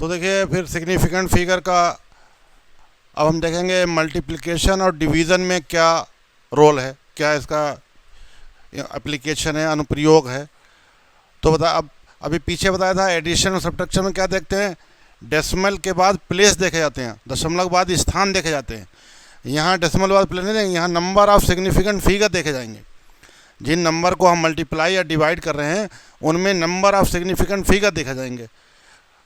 तो देखिए फिर सिग्निफिकेंट फिगर का अब हम देखेंगे मल्टीप्लिकेशन और डिवीज़न में क्या रोल है, क्या इसका एप्लीकेशन है, अनुप्रयोग है। तो बता अब अभी पीछे बताया था एडिशन और सब्ट्रैक्शन में क्या देखते हैं, डेसिमल के बाद प्लेस देखे जाते हैं, दशमलव के बाद स्थान देखे जाते हैं। यहाँ डेसिमल के बाद प्लेस नहीं देंगे, यहाँ नंबर ऑफ सिग्निफिकेंट फिगर देखे जाएंगे। जिन नंबर को हम मल्टीप्लाई या डिवाइड कर रहे हैं उनमें नंबर ऑफ सिग्निफिकेंट फिगर देखा जाएंगे,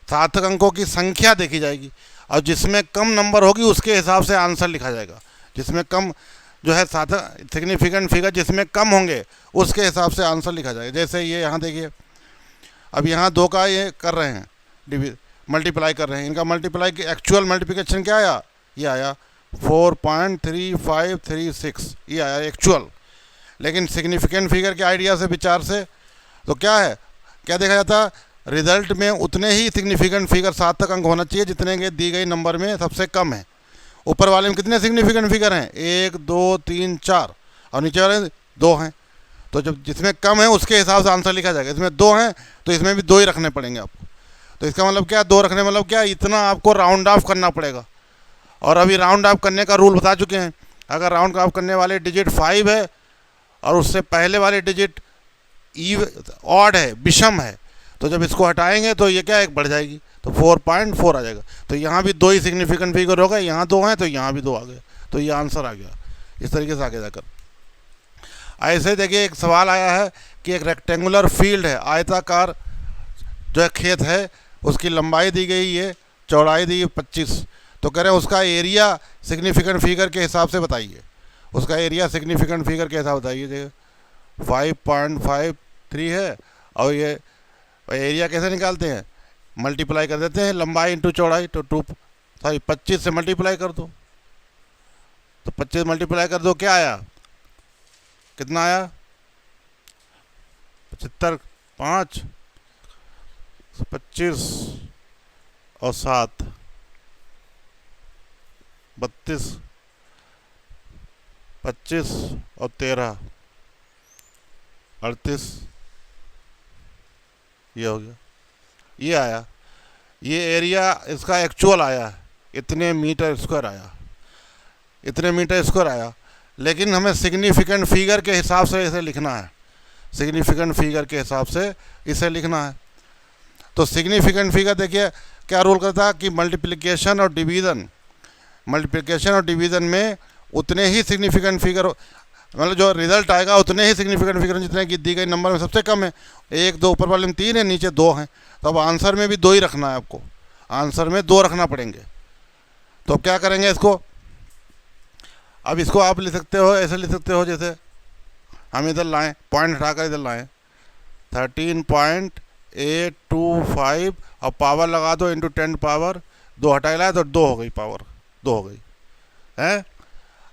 सार्थक अंकों की संख्या देखी जाएगी, और जिसमें कम नंबर होगी उसके हिसाब से आंसर लिखा जाएगा। जिसमें कम जो है सार्थक सिग्निफिकेंट फिगर जिसमें कम होंगे उसके हिसाब से आंसर लिखा जाएगा। जैसे ये यहाँ देखिए, अब यहाँ 2 का ये कर रहे हैं मल्टीप्लाई कर रहे हैं, इनका मल्टीप्लाई की एक्चुअल मल्टीप्लिकेशन क्या आया, ये आया 4.3536, ये आया एक्चुअल। लेकिन सिग्निफिकेंट फिगर के आइडिया से, विचार से, तो क्या है, क्या देखा जाता है, रिजल्ट में उतने ही सिग्निफिकेंट फिगर सार्थक अंक होना चाहिए जितने के दी गई नंबर में सबसे कम है। ऊपर वाले में कितने सिग्निफिकेंट फिगर हैं, 1 2 3 4, और नीचे वाले 2 हैं। तो जब जिसमें कम है उसके हिसाब से आंसर लिखा जाएगा। इसमें 2 हैं तो इसमें भी 2 ही रखने पड़ेंगे आपको। तो इसका मतलब क्या, 2 रखने मतलब क्या, इतना आपको राउंड ऑफ करना पड़ेगा। और अभी राउंड ऑफ करने का रूल बता चुके हैं। अगर राउंड ऑफ करने वाले डिजिट 5 है और उससे पहले वाले डिजिट ऑड है, विषम है, तो जब इसको हटाएंगे तो ये क्या, एक बढ़ जाएगी, तो 4.4 आ जाएगा। तो यहाँ भी 2 ही सिग्निफिकेंट फिगर होगा, यहाँ 2 हैं तो यहाँ भी 2 आ गए, तो ये आंसर आ गया। इस तरीके से आगे जाकर ऐसे देखिए एक सवाल आया है कि एक रेक्टेंगुलर फील्ड है, आयताकार जो है खेत है, उसकी लंबाई दी गई है, चौड़ाई दी 25, तो कह रहे हैं उसका एरिया सिग्निफिकेंट फिगर के हिसाब से बताइए। उसका एरिया सिग्निफिकेंट फिगर के हिसाब बताइए। देखिए 5.53 है, और ये एरिया कैसे निकालते हैं, मल्टीप्लाई कर देते हैं लंबाई इंटू चौड़ाई, तो 25 से मल्टीप्लाई कर दो, तो 25 मल्टीप्लाई कर दो, क्या आया, कितना आया, 75, 5, 25 और 7, 32, 25 और 13, 38, ये हो गया, ये आया। ये एरिया इसका एक्चुअल आया, इतने मीटर स्क्वायर आया, इतने मीटर स्क्वायर आया। लेकिन हमें सिग्निफिकेंट फिगर के हिसाब से इसे लिखना है, सिग्निफिकेंट फिगर के हिसाब से इसे लिखना है। तो सिग्निफिकेंट फिगर देखिए क्या रूल करता है कि मल्टीप्लिकेशन और डिवीज़न में उतने ही सिग्निफिकेंट फिगर, मतलब जो रिजल्ट आएगा उतने ही सिग्निफिकेंट फिगर जितने की दी गई नंबर में सबसे कम है। 1 2 ऊपर वाले में 3 है, नीचे 2 हैं, तो अब आंसर में भी 2 ही रखना है आपको, आंसर में 2 रखना पड़ेंगे। तो अब क्या करेंगे इसको, अब इसको आप लिख सकते हो, ऐसे लिख सकते हो, जैसे हम इधर लाएं, पॉइंट हटाकर इधर लाएं, 13.825 और पावर लगा दो इंटू 10 पावर 2 हटा लाए तो 2 हो गई, पावर 2 हो गई है।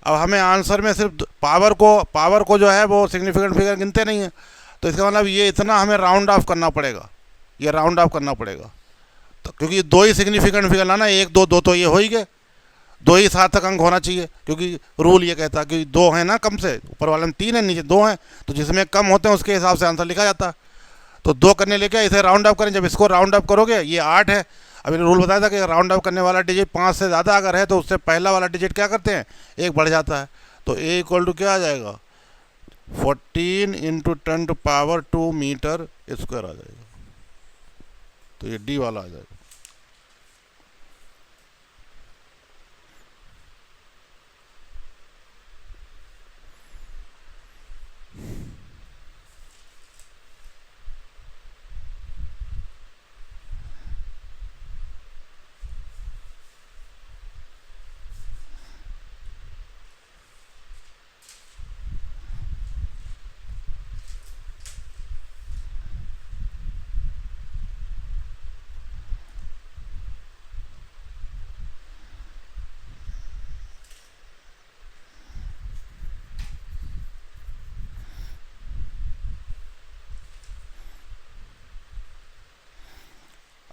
अब हमें आंसर में सिर्फ पावर को जो है वो सिग्निफिकेंट फिगर गिनते नहीं है, तो इसका मतलब ये इतना हमें राउंड ऑफ करना पड़ेगा, ये राउंड ऑफ करना पड़ेगा। तो क्योंकि 2 ही सिग्निफिकेंट फिगर लाना, 1 2 2 तो ये हो ही गए, 2 ही सार्थक अंक होना चाहिए, क्योंकि रूल ये कहता है कि 2 है ना कम से, ऊपर वाले में 3 है, नीचे 2 हैं, तो जिसमें कम होते हैं उसके हिसाब से आंसर लिखा जाता है। तो 2 करने लेके इसे राउंड ऑफ करें, जब इसको राउंड ऑफ करोगे ये 8 है। अभी रूल बताया था कि राउंड ऑफ करने वाला डिजिट 5 से ज़्यादा अगर है तो उससे पहला वाला डिजिट क्या करते हैं, 1 बढ़ जाता है। तो a इक्वल टू क्या आ जाएगा, 14 इंटू 10⁻² मीटर स्क्वायर आ जाएगा। तो ये d वाला आ जाएगा।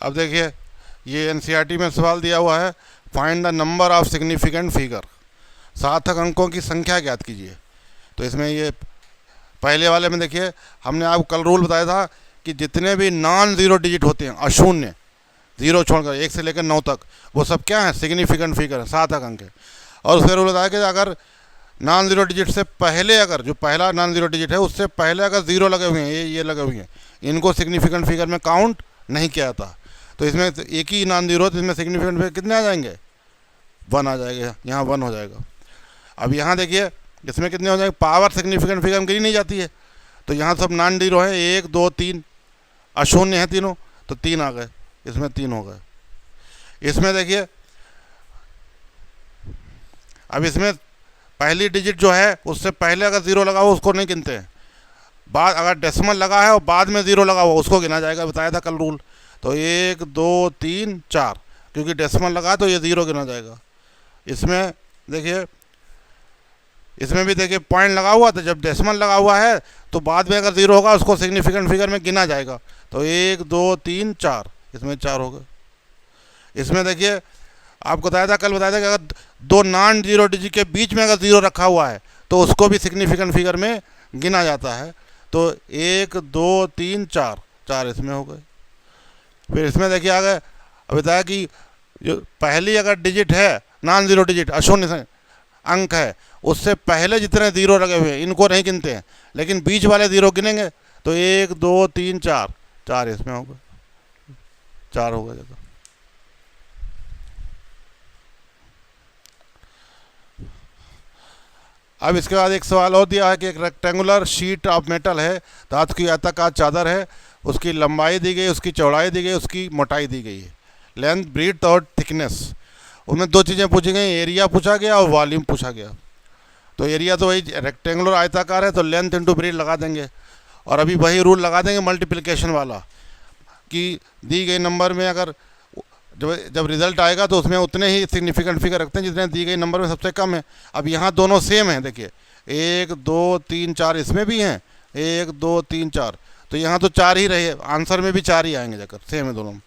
अब देखिए ये एनसीईआरटी में सवाल दिया हुआ है, find the number of significant figure, सार्थक अंकों की संख्या ज्ञात कीजिए। तो इसमें ये पहले वाले में देखिए हमने आपको कल रूल बताया था कि जितने भी नॉन ज़ीरो डिजिट होते हैं, अशून्य, ज़ीरो छोड़कर 1 से लेकर 9 तक, वो सब क्या है, सिग्निफिकेंट फिगर है, 7 अंक है। और फिर वो बताया कि अगर नॉन ज़ीरो डिजिट से पहले, अगर जो पहला नॉन ज़ीरो डिजिट है उससे पहले अगर ज़ीरो लगे हुए हैं, ये लगे हुए हैं, इनको सिग्निफिकेंट फिगर में काउंट नहीं किया जाता। तो इसमें एक ही नॉन ज़ीरो, तो इसमें सिग्निफिकेंट फिगर कितने आ जाएंगे, 1 आ जाएगा, यहाँ 1 हो जाएगा। अब यहाँ देखिए इसमें कितने हो जाएंगे, पावर सिग्निफिकेंट फिगर में गिनी नहीं जाती है, तो यहाँ सब नॉन ज़ीरो है, 1 2 3 अशून्य है तीनों, तो 3 आ गए, इसमें 3 हो गए। इसमें देखिए अब इसमें पहली डिजिट जो है उससे पहले अगर ज़ीरो लगा हुआ उसको नहीं गिनते हैं, बाद अगर डेसिमल लगा है और बाद में ज़ीरो लगा हुआ उसको गिना जाएगा, बताया था कल रूल। तो 1 2 3 4, क्योंकि डेसिमल लगा तो ये ज़ीरो गिना जाएगा। इसमें देखिए, इसमें भी देखिए पॉइंट लगा हुआ, तो जब डेसिमल लगा हुआ है तो बाद में अगर ज़ीरो होगा उसको सिग्निफिकेंट फिगर में गिना जाएगा। तो 1 2 3 4, इसमें 4 हो गए। इसमें देखिए आपको बताया था कल, बताया था कि अगर दो नॉन ज़ीरो डिजिट के बीच में अगर ज़ीरो रखा हुआ है तो उसको भी सिग्निफिकेंट फिगर में गिना जाता है। तो 1 2 3 4, 4 इसमें हो गए। फिर इसमें देखिए आ गए, अब बताया कि जो पहली अगर डिजिट है नॉन ज़ीरो डिजिट अशून्य अंक है, उससे पहले जितने ज़ीरो लगे हुए हैं इनको नहीं गिनते हैं, लेकिन बीच वाले ज़ीरो गिनेंगे। तो 1 2 3 4, 4 इसमें हो गए, 4 हो गए। अब इसके बाद एक सवाल और दिया है कि एक रेक्टेंगुलर शीट ऑफ मेटल है, धातु की आयताकार चादर है, उसकी लंबाई दी गई, उसकी चौड़ाई दी गई, उसकी मोटाई दी गई है, लेंथ ब्रीथ और थिकनेस। उनमें 2 चीज़ें पूछी गई, एरिया पूछा गया और वॉल्यूम पूछा गया। तो एरिया तो वही रेक्टेंगुलर आयताकार है, तो लेंथ इंटू ब्रीथ लगा देंगे, और अभी वही रूल लगा देंगे मल्टीप्लिकेशन वाला कि दी गई नंबर में अगर जब रिजल्ट आएगा तो उसमें उतने ही सिग्निफिकेंट फिगर रखते हैं जितने दी गई नंबर में सबसे कम है। अब यहाँ दोनों सेम हैं, देखिए 1 2 3 4 इसमें भी हैं, 1 2 3 4, तो यहाँ तो 4 ही रहे, आंसर में भी 4 ही आएंगे जाकर, सेम है दोनों में।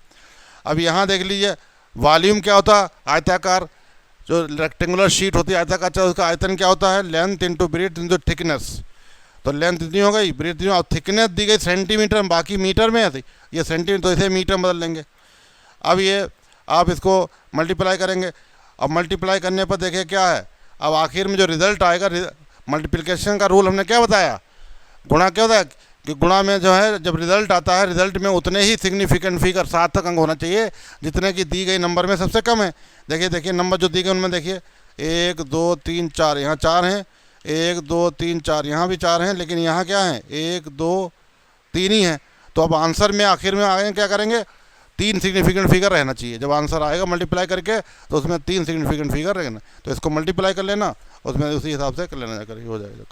अब यहाँ देख लीजिए वॉल्यूम क्या होता है, आयताकार जो रेक्टेंगुलर शीट होती है आयताकार, उसका आयतन क्या होता है, length into breadth into thickness. तो लेंथ इतनी हो गई, ब्रीथ इतनी, और थिकनेस दी गई सेंटीमीटर, बाकी मीटर में है, ये सेंटीमीटर, तो इसे मीटर में बदल लेंगे। अब ये आप इसको मल्टीप्लाई करेंगे, अब मल्टीप्लाई करने पर देखिए क्या है, अब आखिर में जो रिज़ल्ट आएगा, मल्टीप्लिकेशन का रूल हमने क्या बताया, गुणा क्या होता है कि गुणा में जो है जब रिज़ल्ट आता है, रिज़ल्ट में उतने ही सिग्निफिकेंट फिगर सार्थक अंक होना चाहिए जितने की दी गई नंबर में सबसे कम है। देखिए नंबर जो दी गए उनमें देखिए 1 2 3 4, यहाँ 4 हैं, 1 2 3 4, यहाँ भी 4 हैं, लेकिन यहाँ क्या है 1 2 3 ही हैं। तो अब आंसर में आखिर में आगे क्या करेंगे, 3 सिग्निफिकेंट फिगर रहना चाहिए। जब आंसर आएगा मल्टीप्लाई करके तो उसमें 3 सिग्निफिकेंट फिगर रहेगा, तो इसको मल्टीप्लाई कर लेना, उसमें उसी हिसाब से कर लेना, जाकर हो जाएगा।